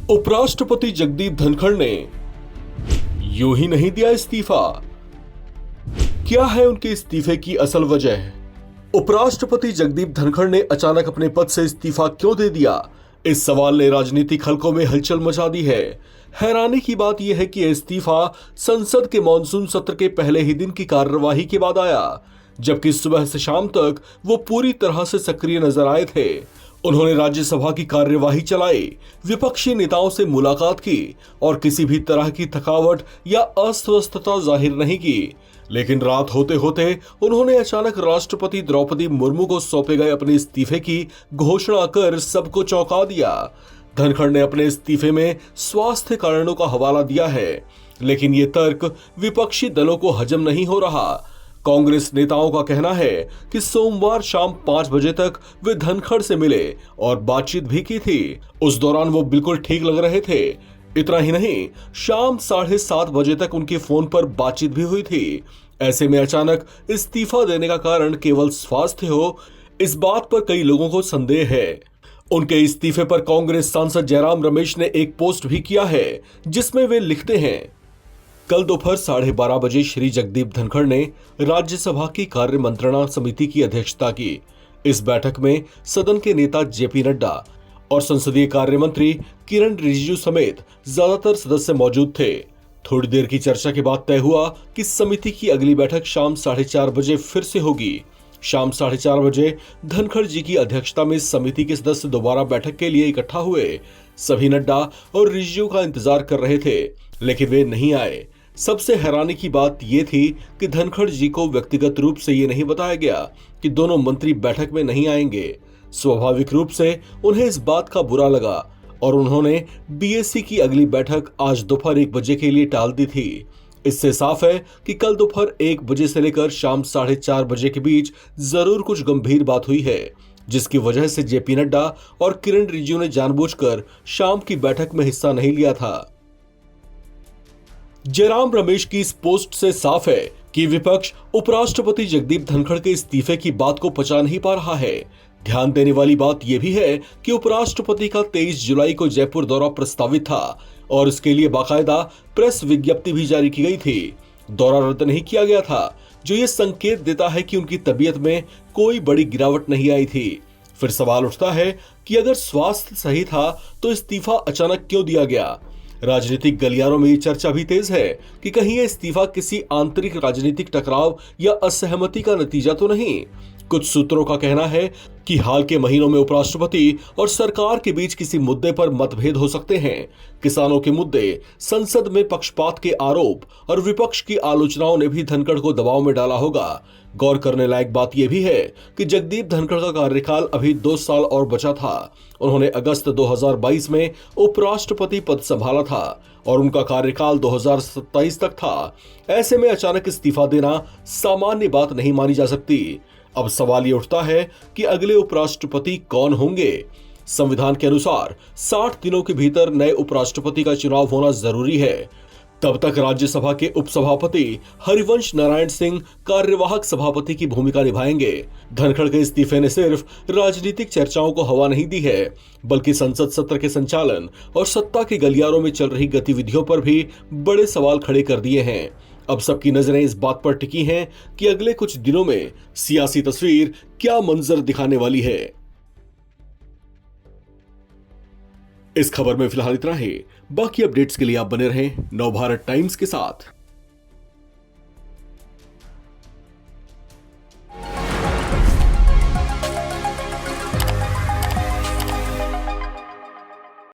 उपराष्ट्रपति जगदीप धनखड़ ने यूं ही नहीं दिया इस्तीफा। क्या है उनके इस्तीफे की असल वजह? उपराष्ट्रपति जगदीप धनखड़ ने अचानक अपने पद से इस्तीफा क्यों दे दिया? इस सवाल ने राजनीतिक हलकों में हलचल मचा दी है। हैरानी की बात यह है कि यह इस्तीफा संसद के मॉनसून सत्र के पहले ही दिन की कार्यवाही के बाद आया, जबकि सुबह से शाम तक वो पूरी तरह से सक्रिय नजर आए थे। उन्होंने राज्यसभा की कार्यवाही चलाई, विपक्षी नेताओं से मुलाकात की और किसी भी तरह की थकावट या अस्वस्थता जाहिर नहीं की। लेकिन रात होते होते उन्होंने अचानक राष्ट्रपति द्रौपदी मुर्मू को सौंपे गए अपने इस्तीफे की घोषणा कर सबको चौंका दिया। धनखड़ ने अपने इस्तीफे में स्वास्थ्य कारणों का हवाला दिया है, लेकिन ये तर्क विपक्षी दलों को हजम नहीं हो रहा। कांग्रेस नेताओं का कहना है कि सोमवार शाम 5 बजे तक वे धनखड़ से मिले और बातचीत भी की थी। उस दौरान वो बिल्कुल ठीक लग रहे थे। इतना ही नहीं, शाम 7:30 बजे तक उनके फोन पर बातचीत भी हुई थी। ऐसे में अचानक इस्तीफा देने का कारण केवल स्वास्थ्य हो, इस बात पर कई लोगों को संदेह है। उनके इस्तीफे पर कांग्रेस सांसद जयराम रमेश ने एक पोस्ट भी किया है, जिसमें वे लिखते हैं, कल दोपहर 12:30 बजे श्री जगदीप धनखड़ ने राज्यसभा की कार्य मंत्रणा समिति की अध्यक्षता की। इस बैठक में सदन के नेता जेपी नड्डा और संसदीय कार्य मंत्री किरण रिजिजू समेत ज्यादातर सदस्य मौजूद थे। थोड़ी देर की चर्चा के बाद तय हुआ कि समिति की अगली बैठक शाम 4:30 बजे फिर से होगी। शाम 4:30 बजे धनखड़ जी की अध्यक्षता में समिति के सदस्य दोबारा बैठक के लिए इकट्ठा हुए। सभी नड्डा और रिजिजू का इंतजार कर रहे थे, लेकिन वे नहीं आए। सबसे हैरानी की बात यह थी कि धनखड़ जी को व्यक्तिगत रूप से ये नहीं बताया गया कि दोनों मंत्री बैठक में नहीं आएंगे। स्वाभाविक रूप से उन्हें इस बात का बुरा लगा और उन्होंने बीएससी की अगली बैठक आज दोपहर 1 बजे के लिए टाल दी थी। इससे साफ है कि कल दोपहर 1 बजे से लेकर शाम 4:30 बजे के बीच जरूर कुछ गंभीर बात हुई है, जिसकी वजह से जेपी नड्डा और किरण रिजिजू ने जानबूझकर शाम की बैठक में हिस्सा नहीं लिया था। जयराम रमेश की इस पोस्ट से साफ है कि विपक्ष उपराष्ट्रपति जगदीप धनखड़ के इस्तीफे की बात को पचा नहीं पा रहा है। ध्यान देने वाली बात यह भी है कि उपराष्ट्रपति का 23 जुलाई को जयपुर दौरा प्रस्तावित था और इसके लिए बाकायदा प्रेस विज्ञप्ति भी जारी की गई थी। दौरा रद्द नहीं किया गया था, जो ये संकेत देता है कि उनकी तबीयत में कोई बड़ी गिरावट नहीं आई थी। फिर सवाल उठता है कि अगर स्वास्थ्य सही था तो इस्तीफा अचानक क्यों दिया गया? राजनीतिक गलियारों में ये चर्चा भी तेज है कि कहीं यह इस्तीफा किसी आंतरिक राजनीतिक टकराव या असहमति का नतीजा तो नहीं। कुछ सूत्रों का कहना है कि हाल के महीनों में उपराष्ट्रपति और सरकार के बीच किसी मुद्दे पर मतभेद हो सकते हैं। किसानों के मुद्दे, संसद में पक्षपात के आरोप और विपक्ष की आलोचनाओं ने भी धनखड़ को दबाव में डाला होगा। गौर करने लायक बात यह भी है कि जगदीप धनखड़ का कार्यकाल अभी 2 साल और बचा था। उन्होंने अगस्त 2022 में उपराष्ट्रपति पद संभाला था और उनका कार्यकाल 2027 तक था। ऐसे में अचानक इस्तीफा देना सामान्य बात नहीं मानी जा सकती। अब सवाल ये उठता है कि अगले उपराष्ट्रपति कौन होंगे? संविधान के अनुसार 60 दिनों के भीतर नए उपराष्ट्रपति का चुनाव होना जरूरी है। तब तक राज्यसभा के उपसभापति हरिवंश नारायण सिंह कार्यवाहक सभापति की भूमिका निभाएंगे। धनखड़ के इस्तीफे ने सिर्फ राजनीतिक चर्चाओं को हवा नहीं दी है, बल्कि संसद सत्र के संचालन और सत्ता के गलियारों में चल रही गतिविधियों पर भी बड़े सवाल खड़े कर दिए हैं। अब सबकी नजरें इस बात पर टिकी हैं कि अगले कुछ दिनों में सियासी तस्वीर क्या मंजर दिखाने वाली है। इस खबर में फिलहाल इतना ही। बाकी अपडेट्स के लिए आप बने रहें नवभारत टाइम्स के साथ।